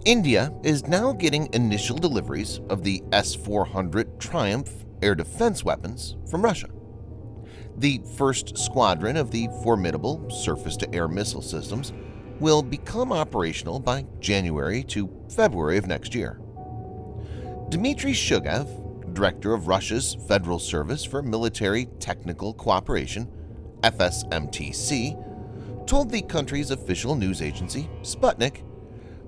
India is now getting initial deliveries of the S-400 Triumph air defense weapons from Russia. The first squadron of the formidable surface-to-air missile systems will become operational by January to February of next year. Dmitry Shugav, director of Russia's Federal Service for Military Technical Cooperation, FSMTC, told the country's official news agency, Sputnik,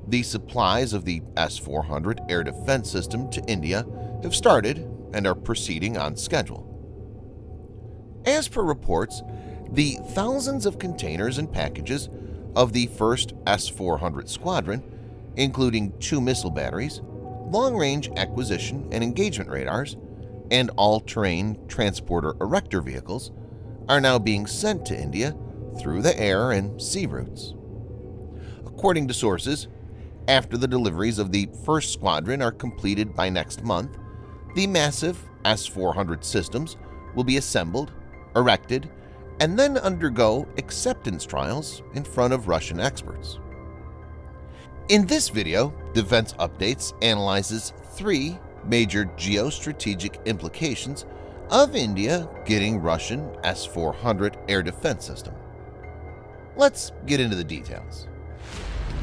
the supplies of the S-400 air defense system to India have started and are proceeding on schedule. As per reports, the thousands of containers and packages of the first S-400 squadron, including 2 missile batteries, long-range acquisition and engagement radars, and all-terrain transporter erector vehicles, are now being sent to India through the air and sea routes. According to sources, after the deliveries of the first squadron are completed by next month, the massive S-400 systems will be assembled, erected, and then undergo acceptance trials in front of Russian experts. In this video, Defense Updates analyzes 3 major geostrategic implications of India getting Russian S-400 air defense system. Let's get into the details.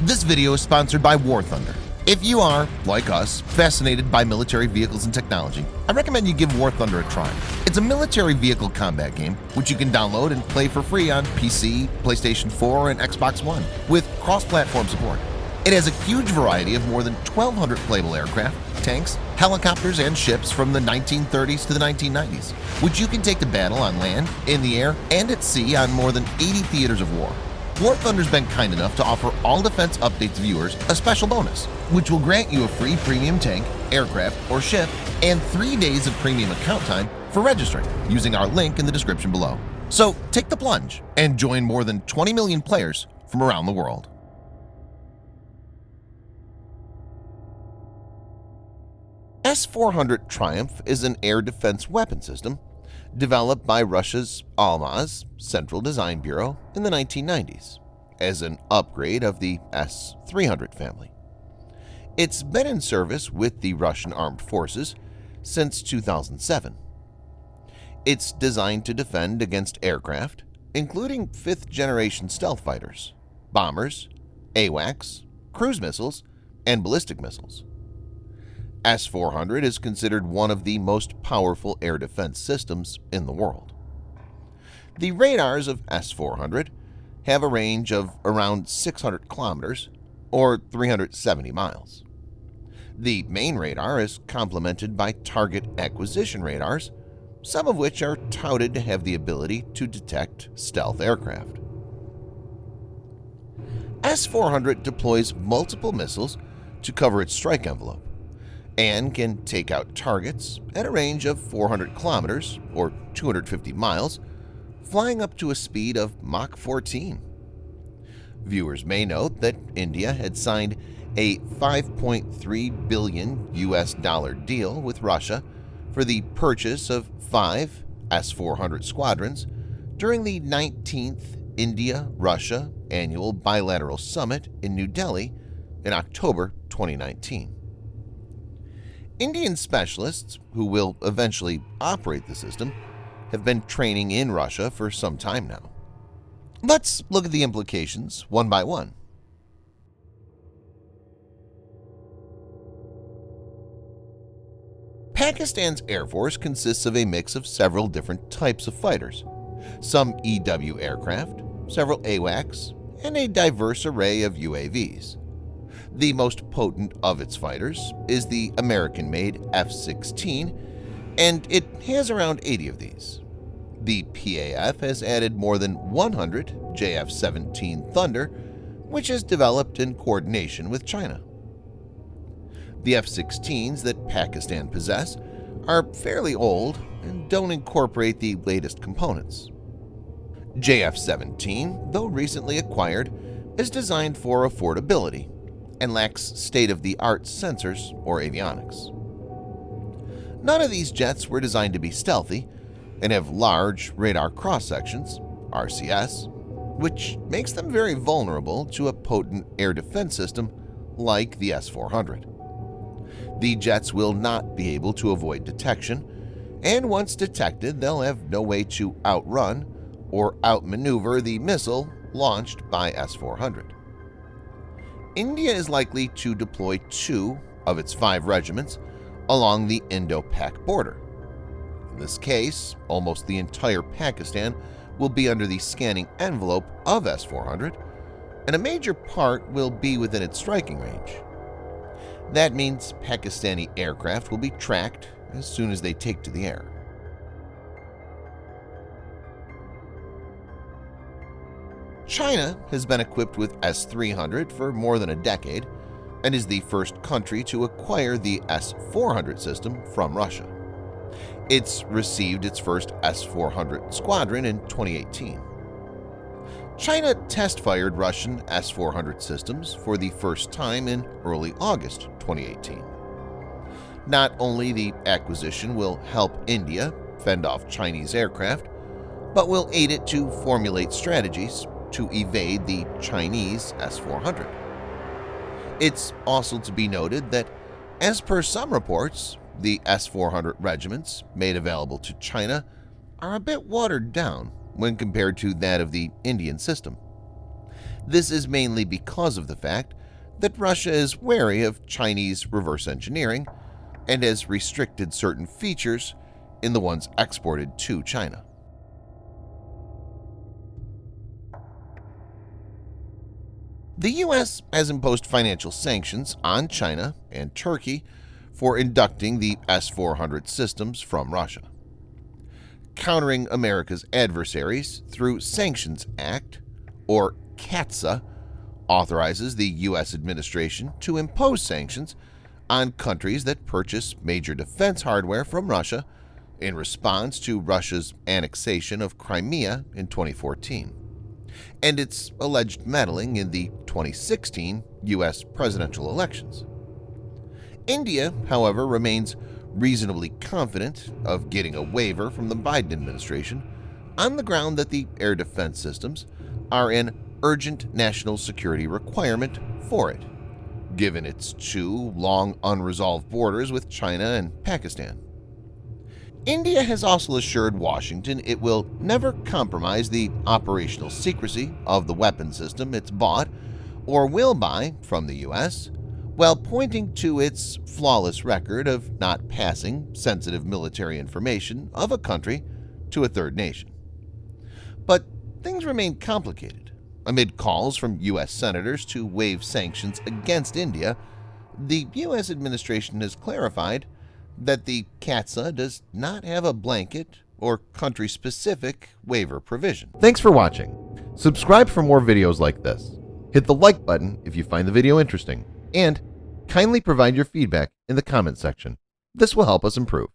This video is sponsored by War Thunder. If you are, like us, fascinated by military vehicles and technology, I recommend you give War Thunder a try. It's a military vehicle combat game which you can download and play for free on PC, PlayStation 4, and Xbox One with cross-platform support. It has a huge variety of more than 1,200 playable aircraft, tanks, helicopters, and ships from the 1930s to the 1990s, which you can take to battle on land, in the air, and at sea on more than 80 theaters of war. War Thunder's been kind enough to offer all Defense Updates viewers a special bonus, which will grant you a free premium tank, aircraft, or ship, and 3 days of premium account time for registering using our link in the description below. So take the plunge and join more than 20 million players from around the world. S-400 Triumph is an air defense weapon system developed by Russia's Almaz Central Design Bureau in the 1990s as an upgrade of the S-300 family. It's been in service with the Russian Armed Forces since 2007. It's designed to defend against aircraft, including 5th-generation stealth fighters, bombers, AWACS, cruise missiles, and ballistic missiles. S-400 is considered one of the most powerful air defense systems in the world. The radars of S-400 have a range of around 600 kilometers or 370 miles. The main radar is complemented by target acquisition radars, some of which are touted to have the ability to detect stealth aircraft. S-400 deploys multiple missiles to cover its strike envelope, and can take out targets at a range of 400 kilometers or 250 miles, flying up to a speed of Mach 14. Viewers may note that India had signed a $5.3 billion deal with Russia for the purchase of 5 S-400 squadrons during the 19th India-Russia Annual Bilateral Summit in New Delhi in October 2019. Indian specialists, who will eventually operate the system, have been training in Russia for some time now. Let's look at the implications one by one. Pakistan's Air Force consists of a mix of several different types of fighters, some EW aircraft, several AWACS, and a diverse array of UAVs. The most potent of its fighters is the American-made F-16, and it has around 80 of these. The PAF has added more than 100 JF-17 Thunder, which is developed in coordination with China. The F-16s that Pakistan possess are fairly old and don't incorporate the latest components. JF-17, though recently acquired, is designed for affordability and lacks state-of-the-art sensors or avionics. None of these jets were designed to be stealthy and have large radar cross-sections, RCS, which makes them very vulnerable to a potent air defense system like the S-400. The jets will not be able to avoid detection, and once detected, they'll have no way to outrun or outmaneuver the missile launched by S-400. India is likely to deploy 2 of its 5 regiments along the Indo-Pak border. In this case, almost the entire Pakistan will be under the scanning envelope of S-400, and a major part will be within its striking range. That means Pakistani aircraft will be tracked as soon as they take to the air. China has been equipped with S-300 for more than a decade and is the first country to acquire the S-400 system from Russia. It's received its first S-400 squadron in 2018. China test-fired Russian S-400 systems for the first time in early August 2018. Not only the acquisition will help India fend off Chinese aircraft, but will aid it to formulate strategies to evade the Chinese S-400. It's also to be noted that, as per some reports, the S-400 regiments made available to China are a bit watered down when compared to that of the Indian system. This is mainly because of the fact that Russia is wary of Chinese reverse engineering and has restricted certain features in the ones exported to China. The U.S. has imposed financial sanctions on China and Turkey for inducting the S-400 systems from Russia. Countering America's adversaries through Sanctions Act, or CAATSA, authorizes the U.S. administration to impose sanctions on countries that purchase major defense hardware from Russia in response to Russia's annexation of Crimea in 2014 and its alleged meddling in the 2016 U.S. presidential elections. India, however, remains reasonably confident of getting a waiver from the Biden administration on the ground that the air defense systems are an urgent national security requirement for it, given its 2 long unresolved borders with China and Pakistan. India has also assured Washington it will never compromise the operational secrecy of the weapon system it's bought or will buy from the U.S., while pointing to its flawless record of not passing sensitive military information of a country to a third nation. But things remain complicated. Amid calls from U.S. senators to waive sanctions against India, the U.S. administration has clarified that the CAATSA does not have a blanket or country-specific waiver provision. Thanks for watching. Subscribe for more videos like this. Hit the like button if you find the video interesting, and kindly provide your feedback in the comment section. This will help us improve.